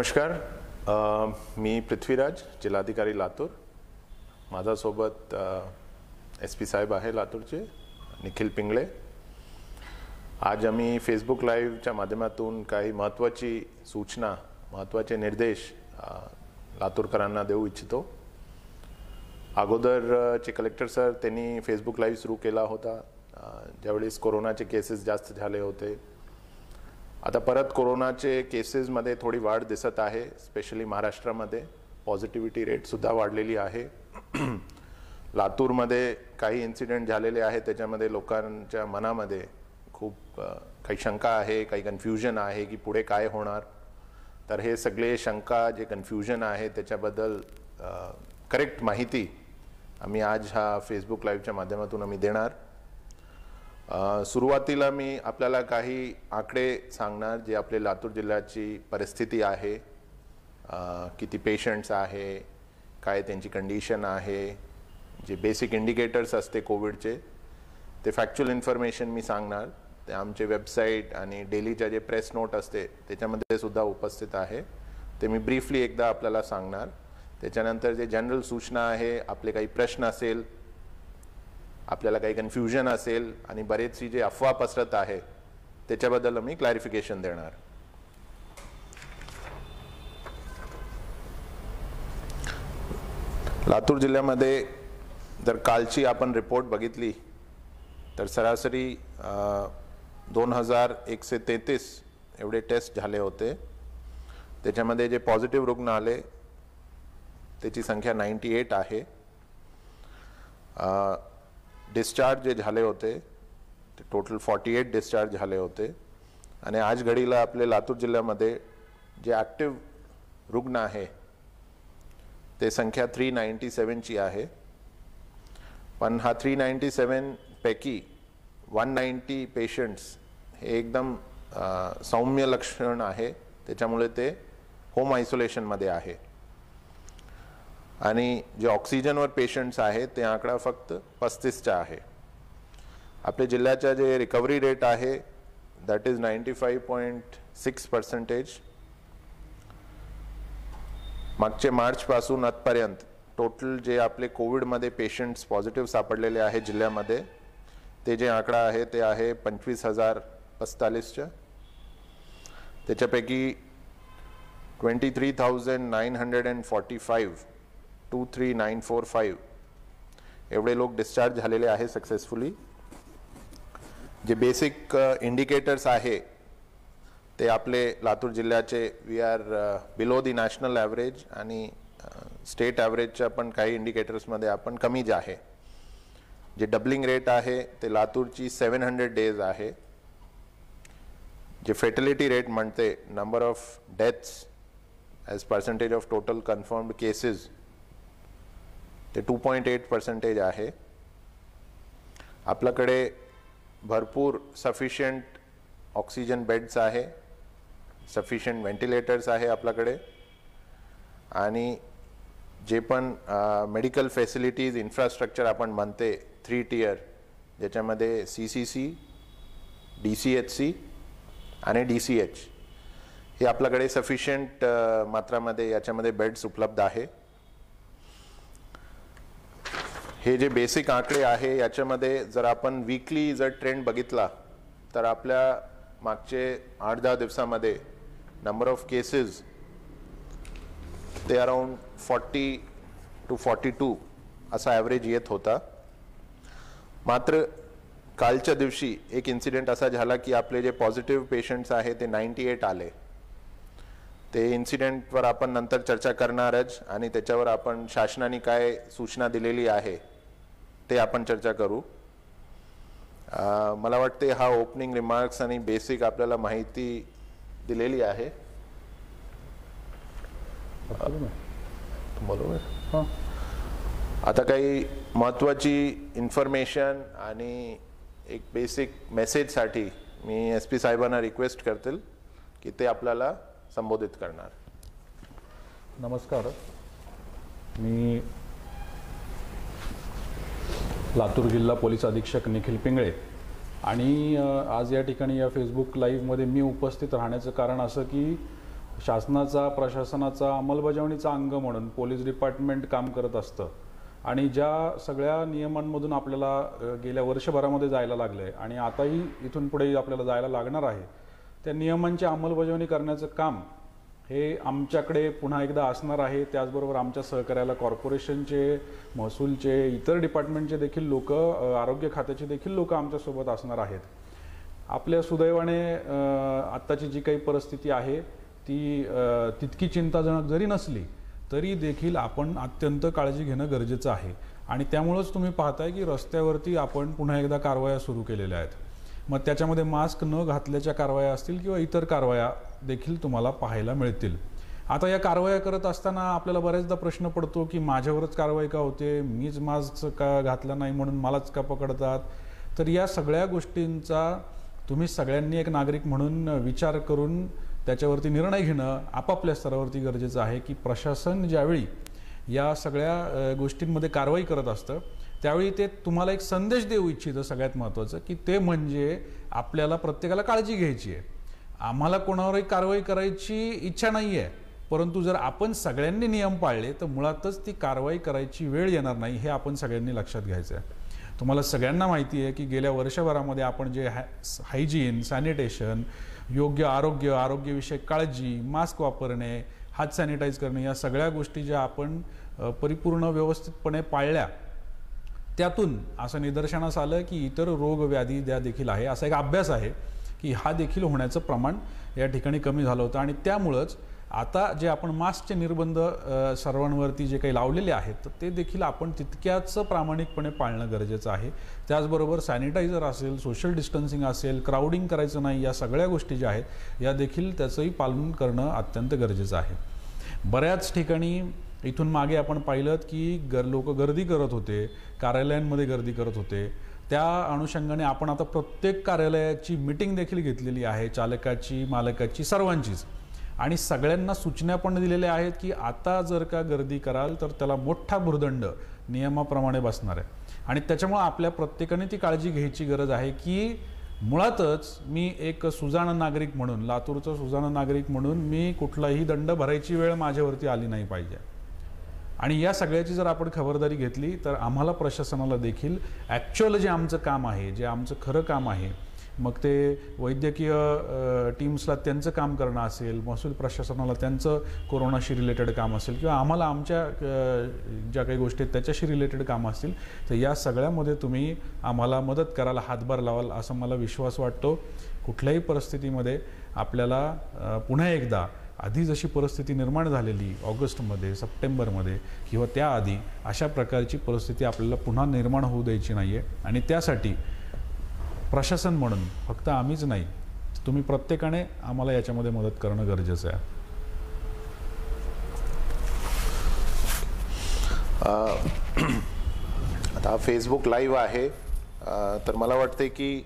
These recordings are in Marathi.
नमस्कार, मी पृथ्वीराज, जिल्हाधिकारी लातूर. माझ्यासोबत SP साहेब आहे लातूरचे, निखिल पिंगळे. आज आम्ही फेसबुक लाईव्हच्या माध्यमातून काही महत्त्वाची सूचना, महत्त्वाचे निर्देश लातूरकरांना देऊ इच्छितो. अगोदरचे कलेक्टर सर त्यांनी फेसबुक लाईव्ह सुरू केला होता ज्यावेळेस कोरोनाचे केसेस जास्त झाले होते. आता परत कोरोनाचे केसेसमध्ये थोडी वाढ दिसत आहे, स्पेशली महाराष्ट्रामध्ये पॉझिटिव्हिटी रेटसुद्धा वाढलेली आहे. लातूरमध्ये काही इन्सिडेंट झालेले आहेत, त्याच्यामध्ये लोकांच्या मनामध्ये खूप काही शंका आहे, काही कन्फ्युजन आहे की पुढे काय होणार. तर हे सगळे शंका, जे कन्फ्युजन आहे त्याच्याबद्दल करेक्ट माहिती आम्ही आज हा फेसबुक लाईव्हच्या माध्यमातून आम्ही देणार. सुरुवातीला मी आपल्याला काही आकडे सांगणार जे आपले लातूर जिल्ह्याची परिस्थिती आहे, किती पेशंट्स आहे, काय त्यांची कंडिशन आहे, जे बेसिक इंडिकेटर्स असते कोविडचे ते फॅक्च्युअल इन्फॉर्मेशन मी सांगणार. ते आमचे वेबसाईट आणि डेलीच्या जे प्रेस नोट असते त्याच्यामध्ये सुद्धा उपस्थित आहे, ते मी ब्रीफली एकदा आपल्याला सांगणार. त्याच्यानंतर जे जनरल सूचना आहे, आपले काही प्रश्न असेल, आपल्याला काही कन्फ्युजन असेल आणि बरेचशी जे अफवा पसरत आहे त्याच्याबद्दल मी क्लॅरिफिकेशन देणार. लातूर जिल्ह्यामध्ये जर कालची आपण रिपोर्ट बघितली तर सरासरी 2133 एवढे टेस्ट झाले होते. त्याच्यामध्ये जे पॉझिटिव्ह रुग्ण आले त्याची संख्या 98 आहे. डिस्चार्ज जे झाले होते ते टोटल 48 डिस्चार्ज झाले होते. आणि आज घडीला आपले लातूर जिल्ह्यामध्ये जे ॲक्टिव्ह रुग्ण आहे ते संख्या 397 ची आहे. पण हा 397 पैकी 190 पेशंट्स हे एकदम सौम्य लक्षण आहे, त्याच्यामुळे ते होम आयसोलेशनमध्ये आहे. आणि जे ऑक्सिजनवर पेशंट्स आहेत ते आकडा फक्त 35चा आहे. आपल्या जिल्ह्याचा जे रिकव्हरी रेट आहे दॅट इज 95.6%. मागचे मार्चपासून आजपर्यंत टोटल जे आपले कोविडमध्ये पेशंट्स पॉझिटिव्ह सापडलेले आहेत जिल्ह्यामध्ये ते जे आकडा आहे ते आहे 25,045च्या. त्याच्यापैकी 23,945 एवढे लोक डिस्चार्ज झालेले आहे सक्सेसफुली. जे बेसिक इंडिकेटर्स आहे ते आपले लातूर जिल्ह्याचे we are below the national average आणि स्टेट ॲव्हरेजच्या पण काही इंडिकेटर्समध्ये आपण कमीच आहे. जे डबलिंग रेट आहे ते लातूरची 700 डेज आहे. जे फेटलिटी रेट म्हणते number of deaths as percentage of total confirmed cases ते 2.8% आहे. आपल्याकडे भरपूर सफिशियंट ऑक्सिजन बेड्स आहे, सफिशियंट व्हेंटिलेटर्स आहे आपल्याकडे. आणि जे पण मेडिकल फॅसिलिटीज इन्फ्रास्ट्रक्चर आपण म्हणते 3 टियर, ज्याच्यामध्ये CCC, DCHC आणि DCH हे आपल्याकडे सफिशियंट मात्रामध्ये याच्यामध्ये बेड्स उपलब्ध आहे. हे जे बेसिक आकडे आहे याच्यामध्ये जर आपण वीकली जर ट्रेंड बघितला तर आपल्या मागचे 8-10 दिवसामध्ये नंबर ऑफ केसेस ते अराउंड 40 to 42 असा ॲव्हरेज येत होता. मात्र कालच्या दिवशी एक इन्सिडेंट असा झाला की आपले जे पॉझिटिव्ह पेशंट्स आहे ते 98 आले. ते इन्सिडेंटवर आपण नंतर चर्चा करणारच आणि त्याच्यावर आपण शासनाने काय सूचना दिलेली आहे ते आपण चर्चा करू. मला वाटते हा ओपनिंग रिमार्क्स आणि बेसिक आपल्याला माहिती दिलेली आहे. बरोबर. आता काही महत्त्वाची इन्फॉर्मेशन आणि एक बेसिक मेसेजसाठी मी SP साहेबांना रिक्वेस्ट करतील की ते आपल्याला संबोधित करणार. नमस्कार, मी लातूर जिल्हा पोलीस अधीक्षक निखिल पिंगळे आणि आज या ठिकाणी या फेसबुक लाईव्हमध्ये मी उपस्थित राहण्याचं कारण असं की शासनाचा प्रशासनाचा अंमलबजावणीचा अंग म्हणून पोलीस डिपार्टमेंट काम करत असतं आणि ज्या सगळ्या नियमांमधून आपल्याला गेल्या वर्षभरामध्ये जायला लागलं आहे आणि आताही इथून पुढे आपल्याला जायला लागणार आहे, त्या नियमांची अंमलबजावणी करण्याचं काम हे आमच्याकडे पुन्हा एकदा असणार आहे. त्याचबरोबर आमच्या सहकार्याला कॉर्पोरेशनचे, महसूलचे, इतर डिपार्टमेंटचे देखील लोक, आरोग्य खात्याचे देखील लोक आमच्यासोबत असणार आहेत. आपल्या सुदैवाने आत्ताची जी काही परिस्थिती आहे ती तितकी चिंताजनक जरी नसली तरी देखील आपण अत्यंत काळजी घेणं गरजेचं आहे आणि त्यामुळंच तुम्ही पाहताय की रस्त्यावरती आपण पुन्हा एकदा कारवाया सुरू केलेल्या आहेत. मग त्याच्यामध्ये मास्क न घातल्याच्या कारवाया असतील किंवा इतर कारवाया देखील तुम्हाला पाहायला मिळतील. आता या कारवाया करत असताना आपल्याला बऱ्याचदा प्रश्न पडतो की माझ्यावरच कारवाई का होते, मीच मास्क का घातला नाही म्हणून मलाच का पकडतात. तर या सगळ्या गोष्टींचा तुम्ही सगळ्यांनी एक नागरिक म्हणून विचार करून त्याच्यावरती निर्णय घेणं आपापल्या स्तरावरती गरजेचं आहे की प्रशासन ज्यावेळी या सगळ्या गोष्टींमध्ये कारवाई करत असतं त्यावेळी ते तुम्हाला एक संदेश देऊ इच्छितं. सगळ्यात महत्त्वाचं की ते म्हणजे आपल्याला प्रत्येकाला काळजी घ्यायची आहे. आम्हाला कोणावरही कारवाई करायची इच्छा नाही आहे, परंतु जर आपण सगळ्यांनी नियम पाळले तर मुळातच ती कारवाई करायची वेळ येणार नाही, हे आपण सगळ्यांनी लक्षात घ्यायचं आहे. तुम्हाला सगळ्यांना माहिती आहे की गेल्या वर्षभरामध्ये आपण जे हायजीन, सॅनिटेशन, योग्य आरोग्यविषयक काळजी, मास्क वापरणे, हात सॅनिटाईज करणे, या सगळ्या गोष्टी ज्या आपण परिपूर्ण व्यवस्थितपणे पाळल्या, त्यातून असं निदर्शनास आलं की इतर रोग व्याधी द्या देखील आहे. असा एक अभ्यास आहे की हा देखील होण्याचं प्रमाण या ठिकाणी कमी झालं होतं आणि त्यामुळंच आता जे आपण मास्कचे निर्बंध सर्वांवरती जे काही लावलेले आहेत तर ते देखील आपण तितक्याच प्रामाणिकपणे पाळणं गरजेचं आहे. त्याचबरोबर सॅनिटायझर असेल, सोशल डिस्टन्सिंग असेल, क्राउडिंग करायचं नाही, या सगळ्या गोष्टी ज्या आहेत या देखील त्याचंही पालन करणं अत्यंत गरजेचं आहे. बऱ्याच ठिकाणी इथून मागे आपण पाहिलं की लोक गर्दी करत होते, कार्यालयांमध्ये गर्दी करत होते. त्या अनुषंगाने आपण आता प्रत्येक कार्यालयाची मीटिंग देखील घेतलेली आहे, चालकाची, मालकाची, सर्वांचीच, आणि सगळ्यांना सूचना पण दिलेल्या आहेत की आता जर का गर्दी कराल तर त्याला मोठा भुर्दंड नियमाप्रमाणे बसणार आहे. आणि त्याच्यामुळे आपल्या प्रत्येकाने ती काळजी घ्यायची गरज आहे की मुळातच मी एक सुजाण नागरिक म्हणून, लातूरचा सुजाण नागरिक म्हणून मी कुठलाही दंड भरायची वेळ माझ्यावरती आली नाही पाहिजे. आणि या सगळ्याची जर आपण खबरदारी घेतली तर आम्हाला प्रशासनाला देखील ॲक्च्युअल जे आमचं काम आहे, जे आमचं खरं काम आहे, मग ते वैद्यकीय टीम्सला त्यांचं काम करणं असेल, महसूल प्रशासनाला त्यांचं कोरोनाशी रिलेटेड काम असेल, किंवा आम्हाला आमच्या ज्या काही गोष्टी आहेत त्याच्याशी रिलेटेड कामं असतील, तर या सगळ्यामध्ये तुम्ही आम्हाला मदत करायला, हातभार लावाल असं मला विश्वास वाटतो. कुठल्याही परिस्थितीमध्ये आपल्याला पुन्हा एकदा आधी जशी परिस्थिती निर्माण झालेली ऑगस्टमध्ये, सप्टेंबरमध्ये किंवा त्याआधी, अशा प्रकारची परिस्थिती आपल्याला पुन्हा निर्माण होऊ द्यायची नाही आहे. आणि त्यासाठी प्रशासन म्हणून फक्त आम्हीच नाही, तुम्ही प्रत्येकाने आम्हाला याच्यामध्ये मदत करणं गरजेचं आहे. आता फेसबुक लाईव्ह आहे, तर मला वाटते की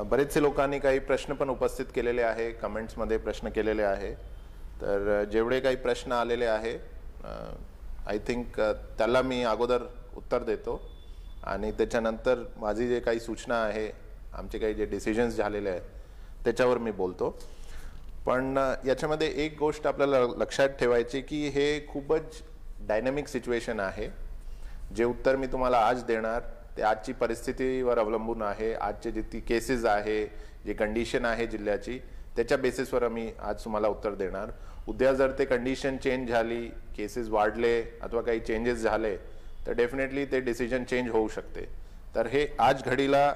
बरेचसे लोकांनी काही प्रश्न पण उपस्थित केलेले आहे, कमेंट्समध्ये प्रश्न केलेले आहे. तर जेवढे काही प्रश्न आलेले आहे आय थिंक त्याला मी अगोदर उत्तर देतो आणि त्याच्यानंतर माझी जे काही सूचना आहे, आमचे काही जे डिसिजन्स झालेले आहेत त्याच्यावर मी बोलतो. पण याच्यामध्ये एक गोष्ट आपल्याला लक्षात ठेवायची की हे खूपच डायनॅमिक सिच्युएशन आहे. जे उत्तर मी तुम्हाला आज देणार ते आजची परिस्थितीवर अवलंबून आहे. आजचे जितकी केसेस आहे, जी कंडिशन आहे जिल्ह्याची, त्याच्या बेसिसवर मी आज तुम्हाला उत्तर देणार. उद्या जर ते कंडिशन चेंज झाली, केसेस वाढले अथवा काही चेंजेस झाले तर डेफिनेटली ते डिसिजन चेंज होऊ शकते. तर हे आज घडीला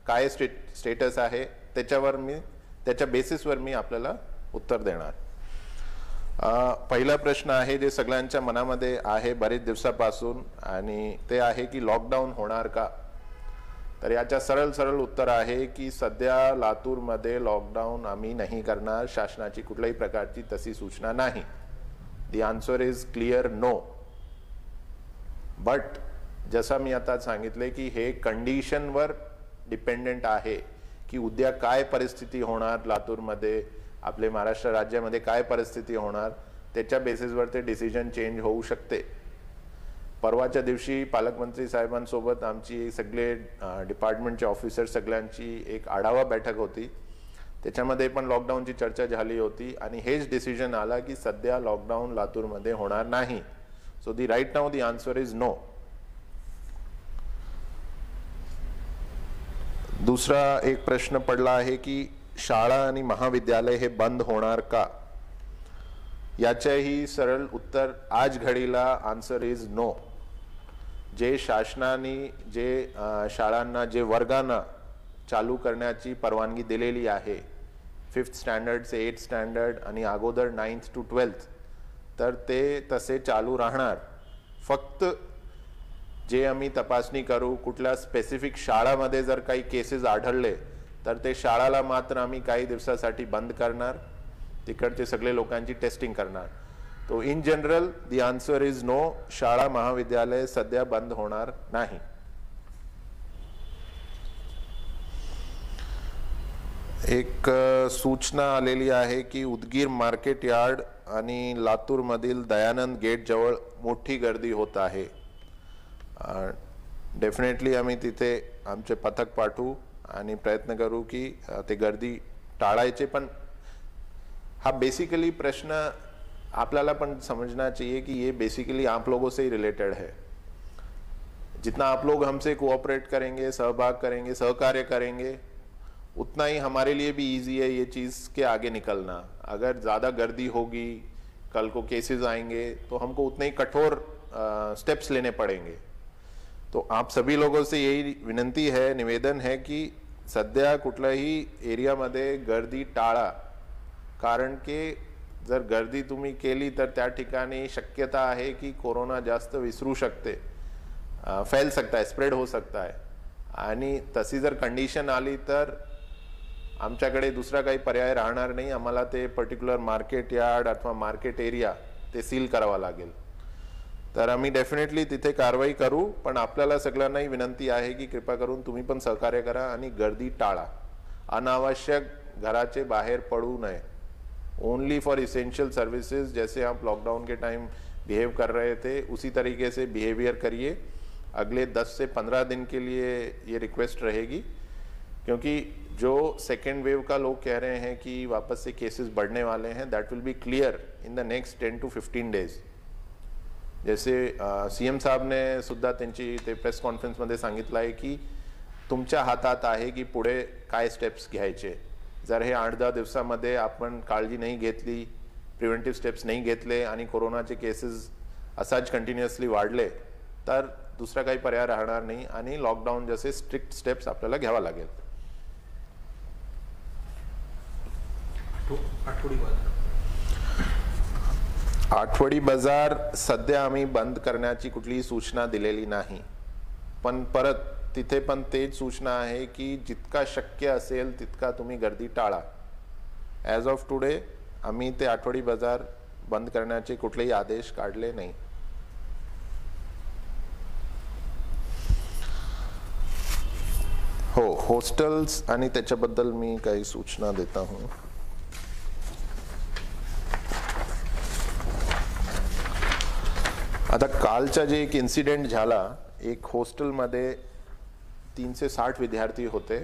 काय स्टेटस आहे त्याच्या बेसिसवर मी आपल्याला उत्तर देणार. पहिला प्रश्न आहे जे सगळ्यांच्या मनामध्ये आहे बरेच दिवसापासून, आणि ते आहे की लॉकडाऊन होणार का. तर याच्या सरळ उत्तर आहे की सध्या लातूरमध्ये लॉकडाऊन आम्ही नाही करणार. शासनाची कुठल्याही प्रकारची तशी सूचना नाही. The answer is clear no. But जसं मी आता सांगितले की हे कंडिशनवर डिपेंडेंट आहे की उद्या काय परिस्थिती होणार लातूरमध्ये, आपले महाराष्ट्र राज्यामध्ये काय परिस्थिती होणार, त्याच्या बेसिसवर ते डिसिजन चेंज होऊ शकते. परवाच्या दिवशी पालकमंत्री साहेबांसोबत आमची सगळे डिपार्टमेंटचे ऑफिसर सगळ्यांची एक आढावा बैठक होती. त्याच्यामध्ये पण लॉकडाऊनची चर्चा झाली होती आणि हेच डिसिजन आला की सध्या लॉकडाऊन लातूरमध्ये होणार नाही. So the right now the answer is no. दुसरा एक प्रश्न पडला आहे की शाळा आणि महाविद्यालय हे बंद होणार का. याचेही सरळ उत्तर आज घडीला आन्सर इज नो. जे शासनाने जे शाळांना जे वर्गांना चालू करण्याची परवानगी दिलेली आहे 5th स्टँडर्ड से 8th स्टँडर्ड आणि अगोदर 9th to 12th, तर ते तसे चालू राहणार. फक्त जे आम्ही तपासणी करू कुठल्या स्पेसिफिक शाळामध्ये जर काही केसेस आढळले तर ते शाळाला मात्र आम्ही काही दिवसासाठी बंद करणार, तिकडचे सगळे लोकांची टेस्टिंग करणार. तो in general the answer is no. शाळा महाविद्यालय सध्या बंद होणार नाही. एक सूचना आलेली आहे की उदगीर मार्केट यार्ड आणि लातूर मधील दयानंद गेट जवळ मोठी गर्दी होत आहे. डेफिनेटली आम्ही तिथे आमचे पथक पाठवू आणि प्रयत्न करू की ते गर्दी टाळायचे. पण हा बेसिकली प्रश्न आपल्याला पण समझना चाहिए कि ये बेसिकली आप लोगों से ही रिलेटेड है. जितना आप लोग हमसे कोऑपरेट करेंगे, सहभाग करेंगे, सहकार्य करेंगे, उतना ही हमारे लिए भी इजी है ये चीज़ के आगे निकलना. अगर ज़्यादा गर्दी होगी, कल को केसेस आएंगे तो हमको उतने ही कठोर स्टेप्स लेने पड़ेंगे. तो आप सभी लोगों से यही विनंती है, निवेदन है की सध्या कुठल्याही एरियामध्ये गर्दी टाळा. कारण की जर गर्दी तुम्ही केली तर त्या ठिकाणी शक्यता आहे की कोरोना जास्त विसरू शकते, फैल सकता है, स्प्रेड हो सकता है. आणि तशी जर कंडिशन आली तर आमच्याकडे दुसरा काही पर्याय राहणार नाही. आम्हाला ते पर्टिक्युलर मार्केट यार्ड अथवा मार्केट एरिया ते सील करावा लागेल. तर आम्ही डेफिनेटली तिथे कारवाई करू. पण आपल्याला सगळ्यांनाही विनंती आहे की कृपा करून तुम्ही पण सहकार्य करा आणि गर्दी टाळा. अनावश्यक घराचे बाहेर पडू नये. Only for essential services. जैसे आप लॉकडाउन के टाइम बिहेव कर रहे थे उसी तरीके से बिहेवियर करिए. अगले 10 से 15 दिन के लिए ये रिक्वेस्ट रहेगी, क्योंकि जो सेकेंड वेव का लोग कह रहे हैं कि वापस से केसेस बढ़ने वाले हैं, that will be clear in the next 10 to 15 days. जैसे CM साहेबने सुद्धा त्यांची ते प्रेस कॉन्फरन्समध्ये सांगितलं आहे की तुमच्या हातात आहे की पुढे काय स्टेप्स घ्यायचे. जर हे 8-10 दिवसामध्ये आपण काळजी नाही घेतली, प्रिव्हेंटिव्ह स्टेप्स नाही घेतले आणि कोरोनाचे केसेस असाच कंटिन्युअसली वाढले तर दुसरा काही पर्याय राहणार नाही आणि लॉकडाऊन जसे स्ट्रिक्ट स्टेप्स आपल्याला घ्यावा लागेल. आठवडी बाजार सध्या आम्ही बंद करण्याची कुठलीही सूचना दिलेली नाही. पण परत तिथे पण तेच सूचना आहे की जितका शक्य असेल तितका तुम्ही गर्दी टाळा. ॲज ऑफ टुडे आम्ही ते आठवडी बाजार बंद करण्याचे कुठलेही आदेश काढले नाही. हो, हॉस्टेल्स आणि त्याच्याबद्दल मी काही सूचना देता हूं. आता कालचा जे एक इन्सिडेंट झाला, एक हॉस्टेलमध्ये 360 विद्यार्थी होते.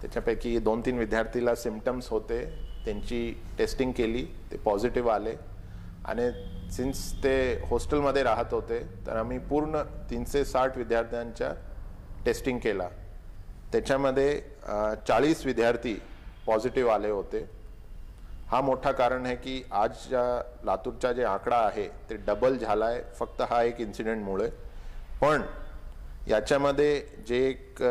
त्याच्यापैकी 2-3 विद्यार्थीला सिम्पटम्स होते. त्यांची टेस्टिंग केली, ते पॉझिटिव्ह आले आणि सिन्स ते हॉस्टेलमध्ये राहत होते तर आम्ही पूर्ण 360 विद्यार्थ्यांच्या टेस्टिंग केला. त्याच्यामध्ये 40 विद्यार्थी पॉझिटिव्ह आले होते. हा मोठा कारण आहे की आज लातूरचा जे आकडा आहे ते डबल झाला आहे फक्त हा एक इन्सिडेंटमुळे. पण याच्यामध्ये जे एक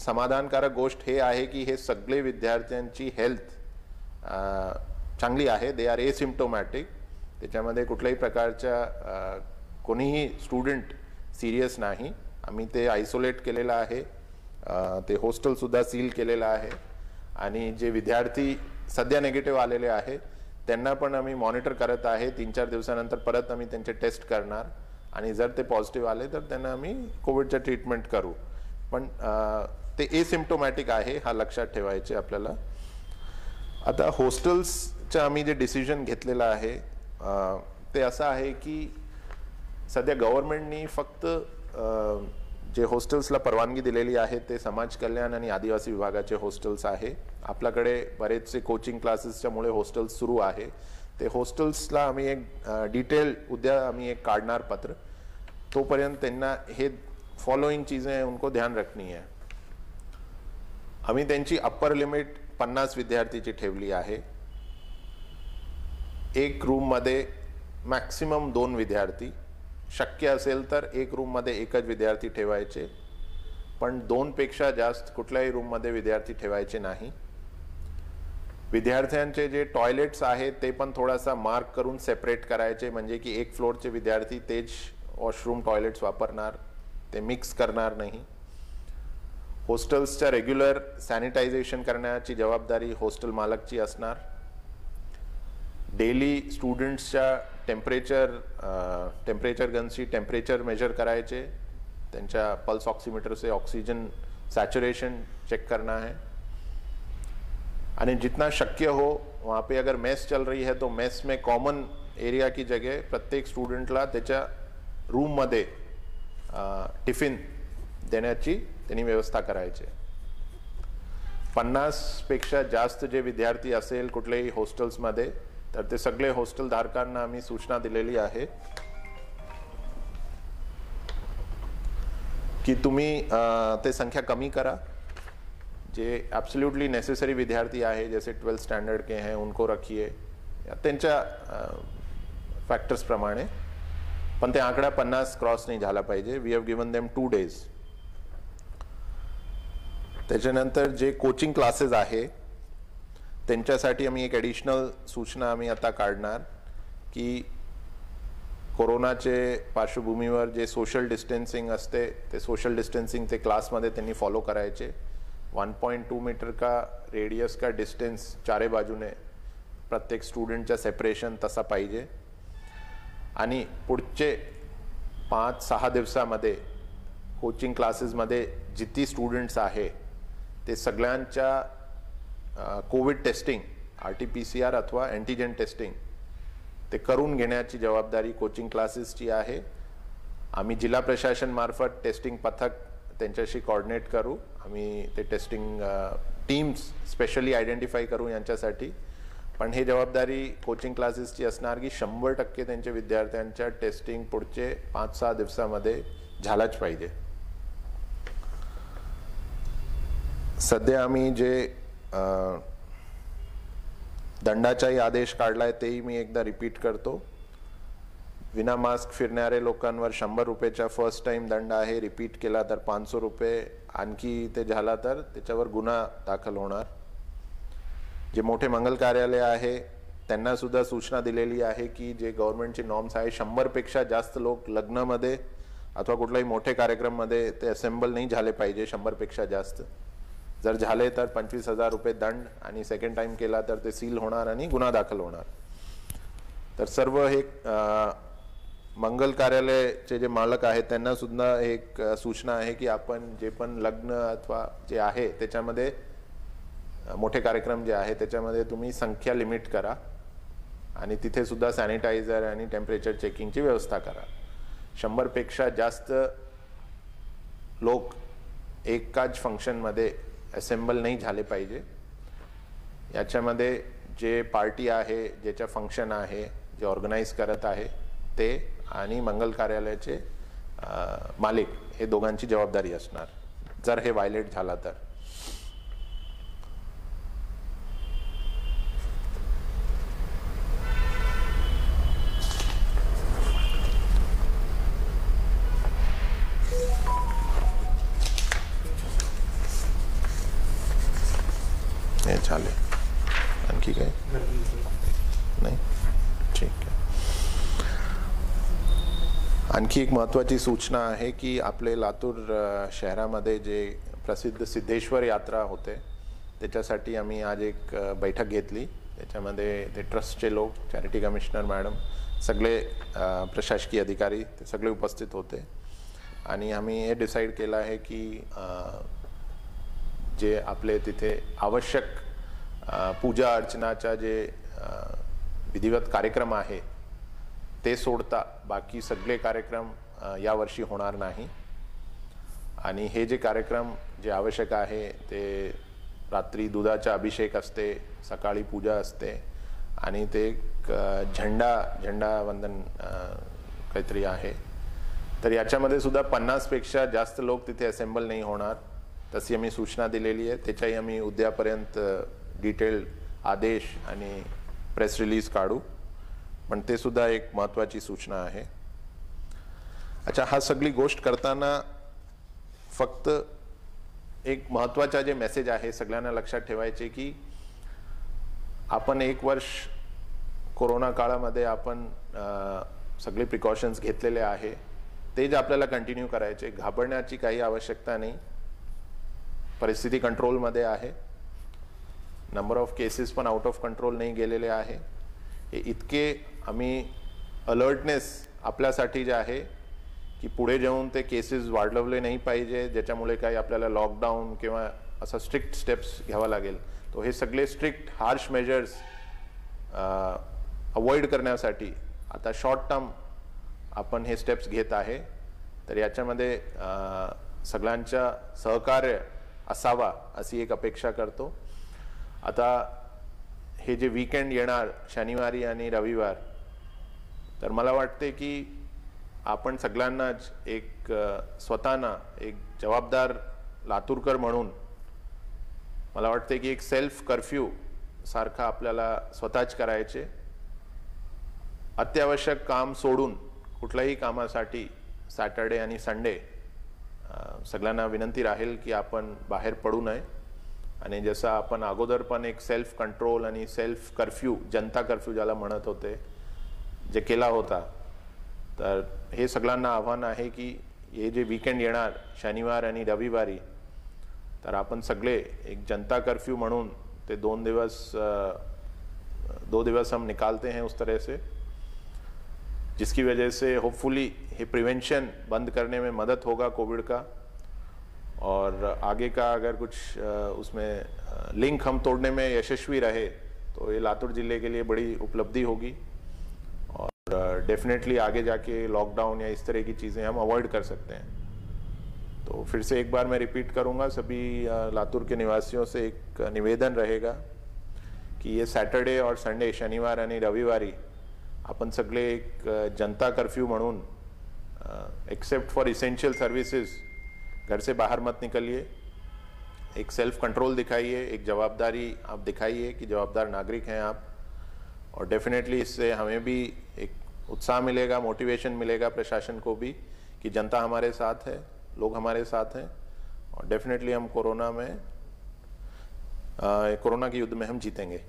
समाधानकारक गोष्ट हे आहे की हे सगळे विद्यार्थ्यांची हेल्थ चांगली आहे. They are asymptomatic. त्याच्यामध्ये कुठल्याही प्रकारच्या कोणीही स्टुडंट सिरियस नाही. आम्ही ते आयसोलेट केलेलं आहे. ते हॉस्टेलसुद्धा सील केलेलं आहे आणि जे विद्यार्थी सध्या नेगेटिव्ह आलेले आहे त्यांना पण आम्ही मॉनिटर करत आहे. 3-4 दिवसानंतर परत आम्ही त्यांचे टेस्ट करणार आणि जर ते पॉझिटिव्ह आले तर त्यांना आम्ही कोविडचं ट्रीटमेंट करू. पण ते एसिम्प्टोमॅटिक आहे, हा लक्षात ठेवायचे आपल्याला. आता हॉस्टेल्सचं आम्ही जे डिसिजन घेतलेलं आहे ते असं आहे की सध्या गव्हर्नमेंटनी फक्त जे हॉस्टेल्सला परवानगी दिलेली आहे ते समाज कल्याण आणि आदिवासी विभागाचे हॉस्टेल्स आहे. आपल्याकडे बरेचसे कोचिंग क्लासेसच्यामुळे हॉस्टेल्स सुरू आहे. ते हॉस्टेल्सला आम्ही एक डिटेल उद्या आम्ही एक काढणार पत्र. तोपर्यंत त्यांना हे फॉलोइंग चीजें उनको ध्यान रखनी है. आम्ही त्यांची अप्पर लिमिट 50 विद्यार्थीची ठेवली आहे. एक रूम मध्ये मॅक्सिमम 2 विद्यार्थी, शक्य असेल तर एक रूम मध्ये एकच विद्यार्थी ठेवायचे, पण 2 पेक्षा जास्त कुठल्याही रूम मध्ये विद्यार्थी ठेवायचे नाही. विद्यार्थ्यांचे जे टॉयलेट्स आहेत ते पण थोडासा मार्क करून सेपरेट करायचे, म्हणजे की एक फ्लोरचे विद्यार्थी तेच वॉशरूम टॉयलेट्स वापरणार, ते मिक्स करणार नाही. हॉस्टेल्सच्या रेग्युलर सॅनिटायझेशन करण्याची जबाबदारी हॉस्टेल मालकची असणार. डेली स्टुडंट्सच्या टेम्परेचर गन्सची टेम्परेचर मेजर करायचे, त्यांच्या पल्स ऑक्सीमीटर से ऑक्सीजन सैचुरेशन चेक करना है. आणि जितना शक्य हो वहाँ पे अगर मेस चल रही है तो मेस में कॉमन एरिया की जगह प्रत्येक स्टुडंटला त्याच्या रूममध्ये टिफिन देण्याची त्यांनी व्यवस्था करायची. 50 पेक्षा जास्त जे विद्यार्थी असेल कुठल्याही हॉस्टेल्समध्ये तर ते सगळे हॉस्टेल धारकांना आम्ही सूचना दिलेली आहे की तुम्ही ते संख्या कमी करा. जे एब्सोल्युटली नेसेसरी विद्यार्थी आहे जैसे 12th स्टँडर्ड के हैं उनको रखिए त्यांच्या फॅक्टर्स प्रमाणे, पण ते आकडा 50 क्रॉस नाही झाला पाहिजे. We have given them 2 days. त्याच्यानंतर जे कोचिंग क्लासेस आहे त्यांच्यासाठी आम्ही एक ॲडिशनल सूचना आम्ही आता काढणार की कोरोनाचे पार्श्वभूमीवर जे सोशल डिस्टन्सिंग असते ते सोशल डिस्टन्सिंग ते क्लासमध्ये त्यांनी फॉलो करायचे. 1.2 मीटर का रेडियस का डिस्टेंस चारे बाजूने प्रत्येक स्टुडंटच्या सेपरेशन तसा पाहिजे. आणि पुढचे 5-6 दिवसामध्ये कोचिंग क्लासेसमध्ये जितकी स्टुडंट्स आहे ते सगळ्यांच्या कोविड टेस्टिंग RT-PCR अथवा अँटीजेन टेस्टिंग ते करून घेण्याची जबाबदारी कोचिंग क्लासेसची आहे. आम्ही जिल्हा प्रशासन मार्फत टेस्टिंग पथक त्यांच्याशी कोऑर्डिनेट करू. आम्ही ते टेस्टिंग टीम्स स्पेशली आयडेंटिफाय करू यांच्यासाठी. पण हे जबाबदारी कोचिंग क्लासेसची असणार की 100% त्यांच्या विद्यार्थ्यांच्या टेस्टिंग पुढचे 5-6 दिवसामध्ये झालाच पाहिजे. सध्या आम्ही जे दंडाचाही आदेश काढलाय तेही मी एकदा रिपीट करतो. विना मास्क फिरणारे लोकांवर 100 रुपयाचा फर्स्ट टाइम दंड आहे. रिपीट केला तर 500 रुपये. आणखी ते झाला तर त्याच्यावर गुन्हा दाखल होणार. जे मोठे मंगल कार्यालय आहे त्यांना सुद्धा सूचना दिलेली आहे की जे गव्हर्नमेंटचे नॉर्म्स आहे 100 पेक्षा जास्त लोक लग्नामध्ये अथवा कुठल्याही मोठे कार्यक्रममध्ये ते असेंबल नाही झाले पाहिजे. 100 पेक्षा जास्त जर झाले तर 25,000 रुपये दंड आणि सेकंड टाइम केला तर ते सील होणार आणि गुन्हा दाखल होणार. तर सर्व हे मंगल कार्यालयाचे जे मालक आहेत त्यांना सुद्धा एक सूचना आहे की आपण जे पण लग्न अथवा जे आहे त्याच्यामध्ये मोठे कार्यक्रम जे आहे त्याच्यामध्ये तुम्ही संख्या लिमिट करा आणि तिथे सुद्धा सॅनिटायझर आणि टेम्परेचर चेकिंगची व्यवस्था करा. 100 पेक्षा जास्त लोक एकाच फंक्शनमध्ये असेंबल नाही झाले पाहिजे. याच्यामध्ये जे पार्टी आहे ज्याच्या फंक्शन आहे जे ऑर्गनाइज करत आहे ते आणि मंगल कार्यालयाचे मालिक हे दोघांची जबाबदारी असणार जर हे व्हायलेट झाला तर. हे झाले. आणखी काय नाही? ठीक आहे. आणखी एक महत्त्वाची सूचना आहे की आपले लातूर शहरामध्ये जे प्रसिद्ध सिद्धेश्वर यात्रा होते त्याच्यासाठी आम्ही आज एक बैठक घेतली. त्याच्यामध्ये ते ट्रस्टचे लोक, चॅरिटी कमिशनर मॅडम, सगळे प्रशासकीय अधिकारी ते सगळे उपस्थित होते. आणि आम्ही हे डिसाईड केलं आहे की जे आपले तिथे आवश्यक पूजा अर्चनाचा जे विधिवत कार्यक्रम आहे ते सोडता बाकी सगळे कार्यक्रम यावर्षी होणार नाही. आणि हे जे कार्यक्रम जे आवश्यक आहे ते रात्री दुधाचा अभिषेक असते, सकाळी पूजा असते आणि ते एक झेंडा वंदन काहीतरी आहे. तर याच्यामध्ये सुद्धा 50 पेक्षा जास्त लोक तिथे असेंबल नाही होणार, तशी आम्ही सूचना दिलेली आहे. त्याच्याही आम्ही उद्यापर्यंत डिटेल्ड आदेश आणि प्रेस रिलीज काढू, पण ते सुद्धा एक महत्त्वाची सूचना आहे. अच्छा, हा सगळी गोष्ट करताना फक्त एक महत्त्वाचा जे मेसेज आहे सगळ्यांना लक्षात ठेवायचे की आपण 1 वर्ष कोरोना काळामध्ये आपण सगळे प्रिकॉशन्स घेतलेले आहे, ते जे आपल्याला कंटिन्यू करायचे. घाबरण्याची काही आवश्यकता नाही. परिस्थिती कंट्रोलमध्ये आहे. नंबर ऑफ केसेस पण आउट ऑफ कंट्रोल नाही गेलेले आहे. हे इतके आम्ही अलर्टनेस आपल्यासाठी जे आहे की पुढे जाऊन ते केसेस वाढवले नाही पाहिजे, ज्याच्यामुळे काही आपल्याला लॉकडाऊन किंवा असा स्ट्रिक्ट स्टेप्स घ्यावा लागेल. तो हे सगळे स्ट्रिक्ट हार्श मेजर्स अवॉइड करण्यासाठी आता शॉर्ट टर्म आपण हे स्टेप्स घेत आहे. तर याच्यामध्ये सगळ्यांच्या सहकार्य असावा अशी एक अपेक्षा करतो. आता हे जे वीकेंड येणार शनिवारी आणि रविवार, तर मला वाटते की आपण सगळ्यांनाच एक स्वतःना एक जबाबदार लातूरकर म्हणून मला वाटते की एक सेल्फ कर्फ्यू सारखा आपल्याला स्वतःच करायचे. अत्यावश्यक काम सोडून कुठल्याही कामासाठी सॅटर्डे आणि संडे सगळ्यांना विनंती राहील की आपण बाहेर पडू नये. आणि जसं आपण अगोदर पण एक सेल्फ कंट्रोल आणि सेल्फ कर्फ्यू, जनता कर्फ्यू ज्याला म्हणत होते, जे केला होता, तर हे सगळ्यांना आव्हान आहे की हे जे वीकेंड येणार शनिवार आणि रविवारी, तर आपण सगळे एक जनता कर्फ्यू म्हणून ते 2 दिवस हम निकालते हैं उस तरह से, जिसकी वजह से होपफुली ये प्रिवेंशन बंद करने में मदद होगा कोविड का. और आगे का अगर कुछ उसमें लिंक हम तोड़ने में यशस्वी रहे तो ये लातूर जिले के लिए बड़ी उपलब्धि होगी और डेफिनेटली आगे जाके लॉकडाउन या इस तरह की चीज़ें हम अवॉइड कर सकते हैं. तो फिर से एक बार मैं रिपीट करूंगा, सभी लातूर के निवासियों से एक निवेदन रहेगा कि ये सैटरडे और संडे, शनिवार आणि रविवारी आपण सगळे एक जनता कर्फ्यू म्हणून एक्सेप्ट फॉर इसेंशियल सर्विसेज घर से बाहर मत निकलिए. एक सेल्फ कंट्रोल दिखाइए, एक जवाबदारी आप दिखाइए कि जवाबदार नागरिक हैं आप. और डेफिनेटली इससे हमें भी एक उत्साह मिलेगा, मोटिवेशन मिलेगा प्रशासन को भी कि जनता हमारे साथ है, लोग हमारे साथ हैं और डेफिनेटली हम कोरोना के युद्ध में हम जीतेंगे.